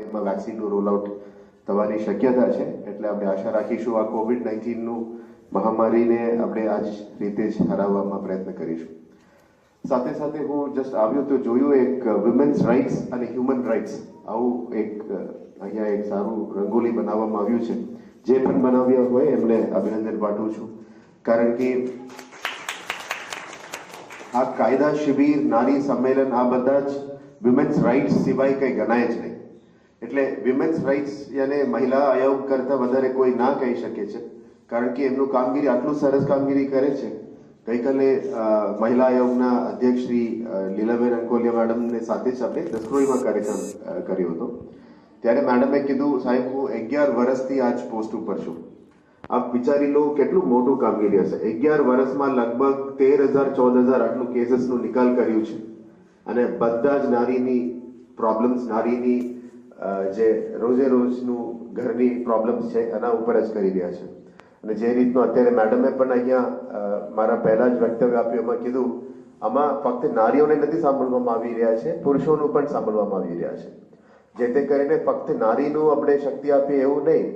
તારીખમાં વેક્સિનનું role out થવાની શક્યતા છે. એટલે આપણે આશા રાખીશું આ COVID-19નું મહામારીને આપણે આ જ રીતે જ હરાવવામાં પ્રયત્ન કરીશું. સાથે સાથે હું જસ્ટ આવ્યો તો જોયું એક વિમેન્સ રાઇટ્સ અને હ્યુમન રાઇટ્સ આવું એક અહીંયા એક સારું રંગોલી બનાવવામાં આવ્યું છે. જે પણ બનાવ્યા હોય એમને અભિનંદન પાઠવું છું, કારણ કે આ કાયદા શિબિર, નારી સંમેલન આ બધા જ વિમેન્સ રાઇટ્સ સિવાય કંઈ ગણાય જ નહીં. એટલે વિમેન્સ રાઇટ્સ યાને મહિલા આયોગ કરતાં વધારે કોઈ ના કહી શકે છે, કારણ કે એમનું કામગીરી આટલું સરસ કામગીરી કરે છે. ગઈકાલે મહિલા આયોગના અધ્યક્ષ શ્રી લીલાબેન અંકોલિયા મેડમને સાથે જ આપણે દસક્રોઈમાં કાર્યક્રમ કર્યો હતો. ત્યારે મેડમે કીધું, સાહેબ હું 11 વર્ષથી આ જ પોસ્ટ ઉપર છું. આપ વિચારી લો કેટલું મોટું કામગીરી હશે. 11 વર્ષમાં લગભગ 13,000-14,000 આટલું કેસીસનું નિકાલ કર્યું છે, અને બધા જ નારીની પ્રોબ્લેમ્સ, નારીની જે રોજે રોજનું ઘરની પ્રોબ્લેમ્સ છે એના ઉપર જ કરી રહ્યા છે. અને જે રીતનું અત્યારે મેડમે પણ અહીંયા મારા પહેલા જ વક્તવ્ય આપ્યું, એમાં કીધું આમાં ફક્ત નારીઓને નથી સાંભળવામાં આવી રહ્યા છે, પુરુષોનું પણ સાંભળવામાં આવી રહ્યા છે. જે તે કરીને ફક્ત નારીનું આપણે શક્તિ આપીએ એવું નહીં,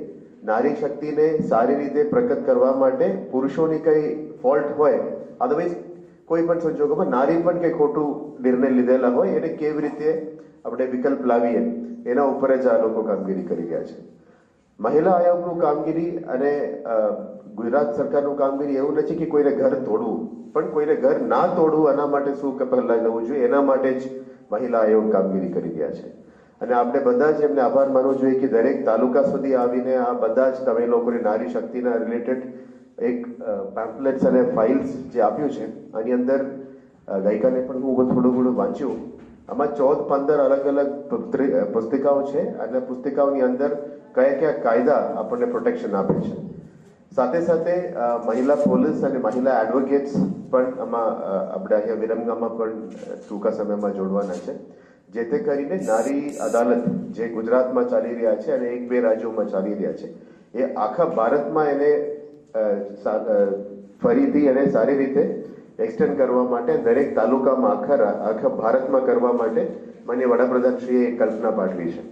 નારી શક્તિને સારી રીતે પ્રકટ કરવા માટે પુરુષોની કઈ ફોલ્ટ હોય, અદરવાઇઝ કોઈ પણ સંજોગોમાં નારી પણ કઈ ખોટું નિર્ણય લીધેલા હોય એને કેવી રીતે આપણે વિકલ્પ લાવીએ એના ઉપર જ આ લોકો કામગીરી કરી રહ્યા છે. મહિલા આયોગનું કામગીરી અને ગુજરાત સરકારનું કામગીરી એવું નથી કે કોઈને ઘર તોડવું, પણ કોઈને ઘર ના તોડવું એના માટે શું પગલાં લેવું જોઈએ એના માટે જ મહિલા આયોગ કામગીરી કરી રહ્યા છે. અને આપણે બધા જ એમને આભાર માનવો જોઈએ કે દરેક તાલુકા સુધી આવીને આ બધા જ તમે લોકોને નારી શક્તિના રિલેટેડ એક પેમ્પલેટ્સ અને ફાઇલ્સ જે આપ્યું છે, આની અંદર ગઈકાલે પણ હું થોડું ઘણું વાંચ્યું. આમાં 14-15 અલગ અલગ પુસ્તિકાઓ છે, અને પુસ્તિકાઓની અંદર કયા કયા કાયદા આપણને પ્રોટેક્શન આપે છે. સાથે સાથે મહિલા પોલીસ અને મહિલા એડવોકેટ્સ પણ આમાં આપણે અહીંયા વિરમગામમાં પણ ટૂંકા સમયમાં જોડવાના છે, જે તે કરીને નારી અદાલત જે ગુજરાતમાં ચાલી રહ્યા છે અને 1-2 રાજ્યોમાં ચાલી રહ્યા છે, એ આખા ભારતમાં એને ફરીથી અને સારી રીતે એક્સટેન્ડ કરવા માટે દરેક તાલુકામાં આખા ભારતમાં કરવા માટે માનનીય વડાપ્રધાનશ્રીએ એક કલ્પના પાઠવી છે.